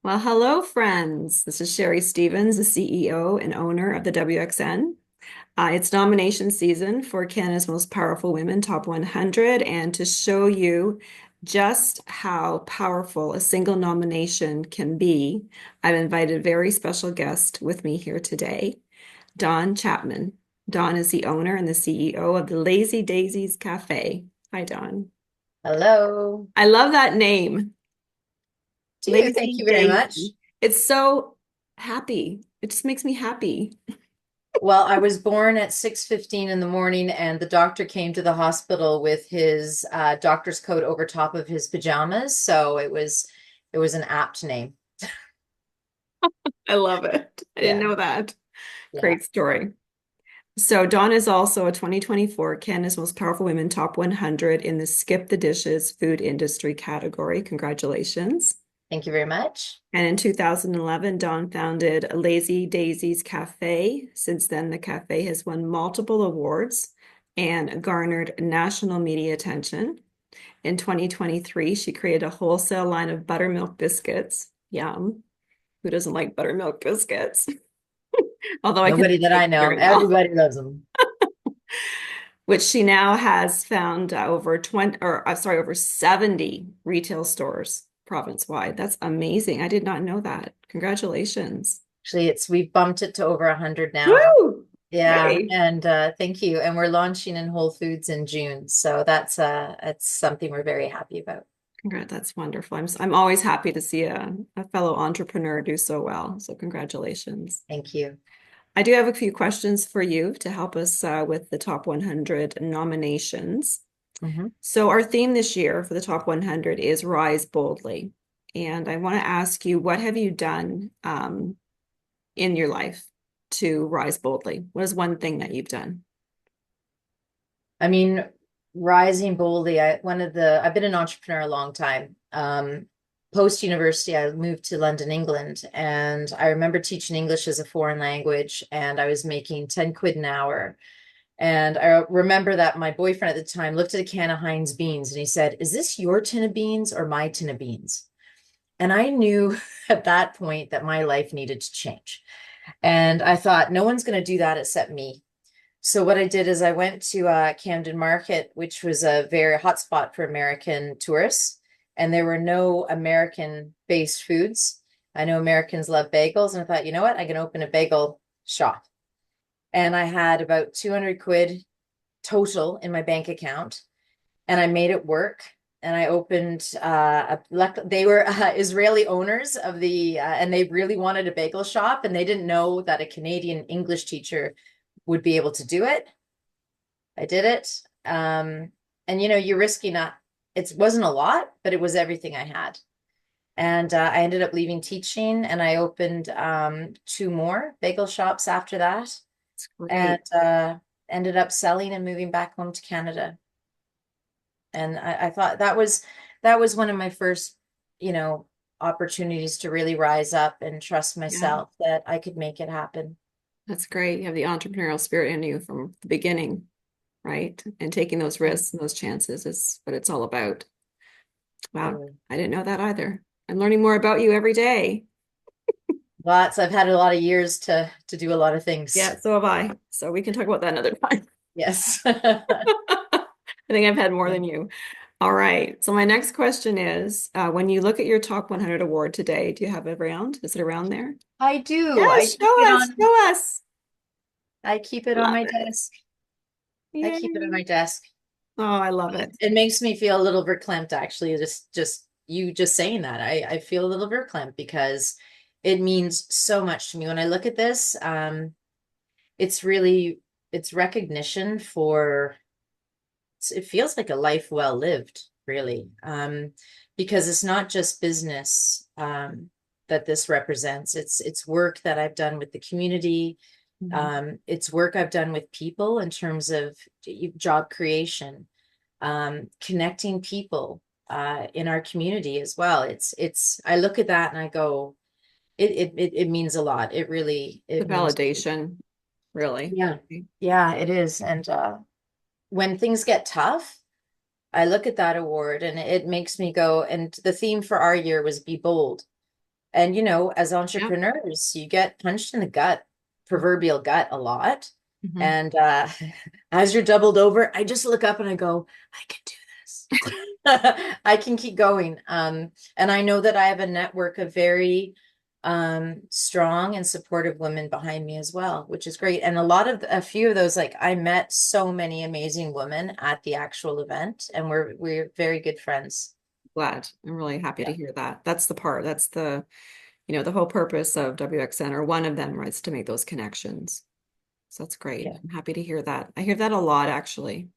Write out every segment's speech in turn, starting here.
Well, hello, friends. This is Sherry Stevens, the CEO and owner of the WXN. It's nomination season for Canada's Most Powerful Women Top 100. And to show you just how powerful a single nomination can be, I've invited a very special guest with me here today, Dawn Chapman. Dawn is the owner and the CEO of the Lazy Daisies Cafe. Hi, Dawn. Hello. I love that name. Thank Lazy you very much. Daisy. It's so happy. It just makes me happy. Well, I was born at 6:15 in the morning, and the doctor came to the hospital with his doctor's coat over top of his pajamas, so it was an apt name. I love it. I didn't Yeah, know that. yeah. Great story. So Dawn is also a 2024 Canada's Most Powerful Women Top 100 in the Skip the Dishes food industry category. Congratulations. Thank you very much. And in 2011, Dawn founded Lazy Daisy's Cafe. Since then, the cafe has won multiple awards and garnered national media attention. In 2023, she created a wholesale line of buttermilk biscuits. Yum. Who doesn't like buttermilk biscuits? Although I can Nobody that make I them know. very well. Everybody loves them. Which she now has found over 20, or sorry, over 70 retail stores province-wide. That's amazing. I did not know that. Congratulations. Actually, we've bumped it to over 100 now. Woo! Yeah, Hey. and thank you. And we're launching in Whole Foods in June, so that's something we're very happy about. Congrats, that's wonderful. I'm always happy to see a fellow entrepreneur do so well. So congratulations. Thank you. I do have a few questions for you to help us with the top 100 nominations. Mhm. So, our theme this year for the top 100 is Rise Boldly. And I want to ask you, what have you done in your life to rise boldly? What is one thing that you've done? I mean, rising boldly, I've been an entrepreneur a long time. Post university, I moved to London, England, and I remember teaching English as a foreign language, and I was making 10 quid an hour. And I remember that my boyfriend at the time looked at a can of Heinz beans and he said, "Is this your tin of beans or my tin of beans?" And I knew at that point that my life needed to change. And I thought, no one's going to do that except me. So what I did is I went to Camden Market, which was a very hot spot for American tourists, and there were no American-based foods. I know Americans love bagels, and I thought, you know what? I can open a bagel shop. And I had about 200 quid total in my bank account, and I made it work. And I opened they were Israeli owners of and they really wanted a bagel shop, and they didn't know that a Canadian English teacher would be able to do it. I did it. And you're risking not, it wasn't a lot, but it was everything I had. And I ended up leaving teaching and I opened two more bagel shops after that It's and great. ended up selling and moving back home to Canada. And I thought that was one of my first, you know, opportunities to really rise up and trust Yeah, myself that I could make it happen. that's great. You have the entrepreneurial spirit in you from the beginning, right? And taking those risks and those chances is what it's all about. Wow, Totally. I didn't know that either. I'm learning more about you every day. I've had a lot of years to do a lot of things. Yeah, so have I. So we can talk about that another time. Yes. I think I've had more than you. All right. So my next question is, when you look at your top 100 award today, do you have it around? Is it around there? I do. Yes, show us, show us. I keep it on Love my it. desk. I keep it on Yay. my desk. Oh, I love it. It makes me feel a little verklempt actually, just you just saying that. I feel a little verklempt because it means so much to me. When I look at this, it's really it's recognition for it feels like a life well lived, really. Because it's not just business that this represents. It's work that I've done with the community. Mhm. It's work I've done with people in terms of job creation, connecting people in our community as well. It's I look at that and I go, it means a lot. It really The it means validation, really. yeah, yeah, it is. And when things get tough, I look at that award and it makes me go, and the theme for our year was be bold. And, you know, as Yeah. entrepreneurs, you get punched in the gut, proverbial gut, a lot. Hmm. And as you're doubled over, I just look up and I go, I can do this. I can keep going. And I know that I have a network of very strong and supportive women behind me as well, which is great. And a few of those, like I met so many amazing women at the actual event, and we're very good friends. Glad. I'm really happy to Yeah. hear that. That's the part. That's the whole purpose of WXN, or one of them, right, is to make those connections. So that's great. Yeah. I'm happy to hear that. I hear that a lot actually,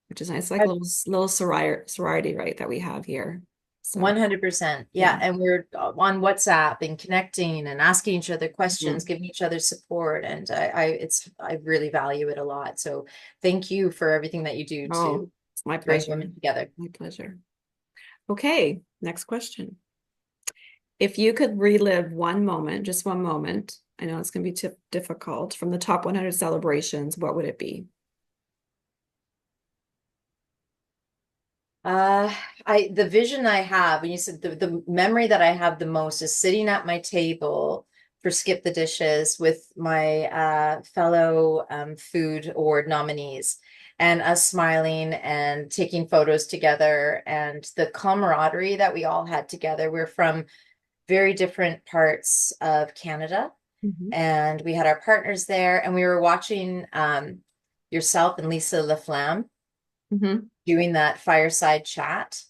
which is nice. It's like a little sorority, right, that we have here. So 100%. Yeah. yeah. And we're on WhatsApp and connecting and asking each other questions, Mhm. giving each other support. And I really value it a lot. So thank you for everything that you do Oh, to it's my bring pleasure. women together. My pleasure. Okay, next question. If you could relive one moment, just one moment, I know it's going to be difficult, from the top 100 celebrations, what would it be? Uh, the vision I have, and you said the memory that I have the most is sitting at my table for Skip the Dishes with my fellow food award nominees, and us smiling and taking photos together, and the camaraderie that we all had together. We're from very different parts of Canada, Hmm. and we had our partners there, and we were watching yourself and Lisa Laflamme Hmm. doing that fireside chat.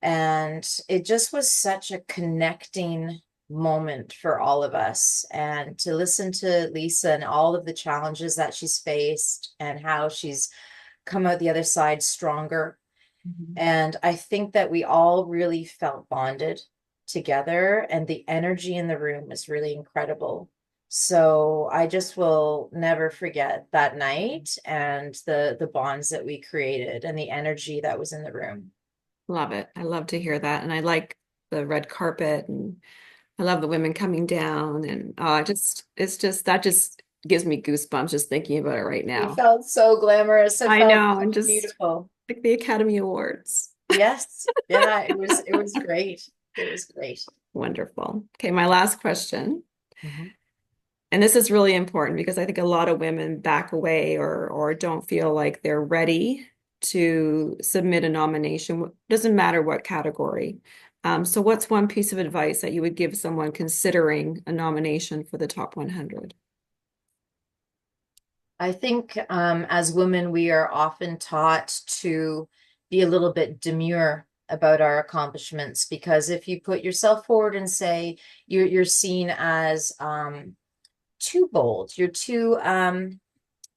And it just was such a connecting moment for all of us. And to listen to Lisa and all of the challenges that she's faced and how she's come out the other side stronger. Hmm. And I think that we all really felt bonded together, and the energy in the room was really incredible. So I just will never forget that night and the bonds that we created and the energy that was in the room. Love it. I love to hear that. And I like the red carpet, and I love the women coming down, and it's just that just gives me goosebumps just thinking about it right It now. felt so glamorous. It I felt know, so and just beautiful. like the Academy Awards. Yes. Yeah, it was great. It was great. Wonderful. Okay, my last question. Mhm. And this is really important because I think a lot of women back away, or don't feel like they're ready to submit a nomination. Doesn't matter what category. So what's one piece of advice that you would give someone considering a nomination for the top 100? I think as women, we are often taught to be a little bit demure about our accomplishments, because if you put yourself forward and say you're seen as too bold, you're too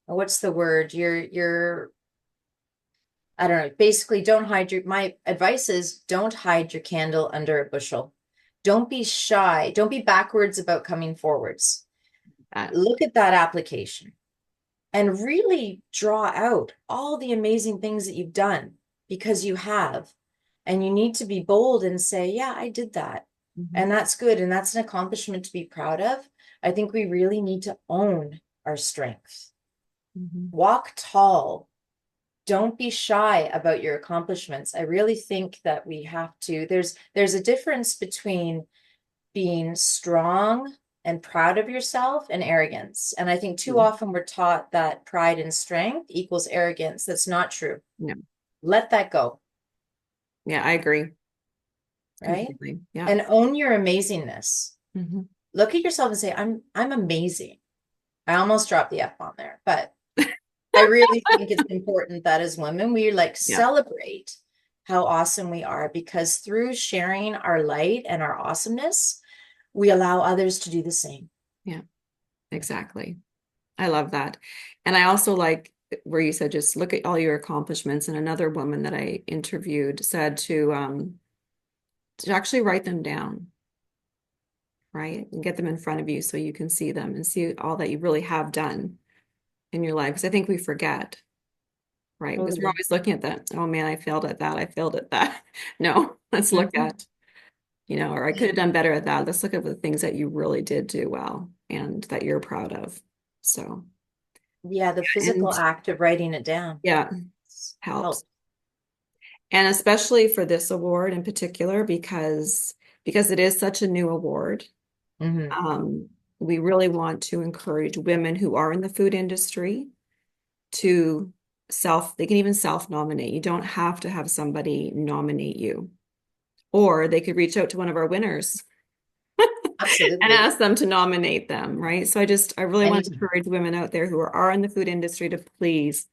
what's the word? You're I don't know. Basically, don't hide my advice is don't hide your candle under a bushel. Don't be shy. Don't be backwards about coming forwards. Uh, Look at that application and really draw out all the amazing things that you've done, because you have. And you need to be bold and say, yeah, I did that. mhm, And that's good. And that's an accomplishment to be proud of. I think we really need to own our strengths. mhm, Walk tall. Don't be shy about your accomplishments. I really think that we have to, there's a difference between being strong and proud of yourself and arrogance. And I think too mhm. often we're taught that pride and strength equals arrogance. That's not true. Yeah, Let that go, yeah, I agree right? completely. Yeah. And own your amazingness. Mhm. Look at yourself and say, I'm amazing. I almost dropped the F bomb there, but I really think it's important that as women, we like Yeah, celebrate how awesome we are, because through sharing our light and our awesomeness, we allow others to do the same. yeah, exactly. I love that. And I also like where you said just look at all your accomplishments. And another woman that I interviewed said to actually write them down, right? And get them in front of you so you can see them and see all that you really have done in your life. Because I think we forget, right? Because we're Totally. always looking at that. Oh man, I failed at that. I failed at that. No, let's look Mhm. at, or I could have done better at that. Let's look at the things that you really did do well and that you're proud of. So, Yeah, the physical and act of writing it down yeah, helps. helps. And especially for this award in particular, because because it is such a new award. Hmm. Um, we really want to encourage women who are in the food industry to they can even self-nominate. You don't have to have somebody nominate you, or they could reach out to one of our winners and Absolutely. ask them to nominate them, right? So I really want to Anytime. encourage women out there who are in the food industry to please,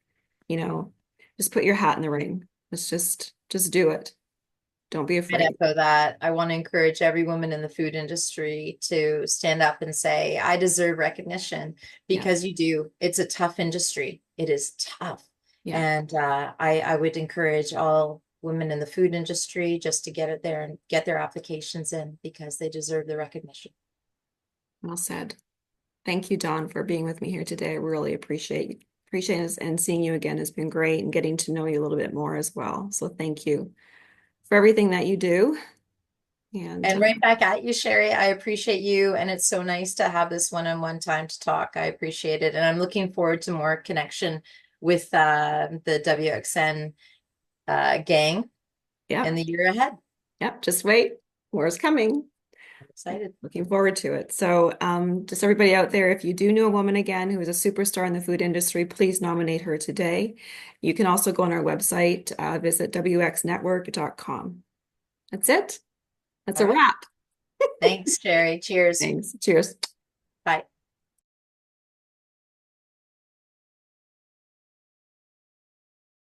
you know, just put your hat in the ring. Let's just do it. Don't be I'd afraid. echo that. I want to encourage every woman in the food industry to stand up and say, I deserve recognition Yeah, because you do. It's a tough industry. It is tough. yeah. And I would encourage all women in the food industry just to get it there and get their applications in because they deserve the recognition. Well said. Thank you, Dawn, for being with me here today. I really appreciate it, and seeing you again has been great, and getting to know you a little bit more as well. So thank you for everything that you do. And And right back at you, Sherry. I appreciate you. And it's so nice to have this one-on-one time to talk. I appreciate it. And I'm looking forward to more connection with the WXN gang in yep, the year ahead. yep, just wait. More is coming. I'm excited. Looking forward to it. So, just everybody out there, if you do know a woman again who is a superstar in the food industry, please nominate her today. You can also go on our website, visit wxnetwork.com. That's it. That's All a right. wrap. Thanks, Sherry. Cheers. Thanks. Cheers.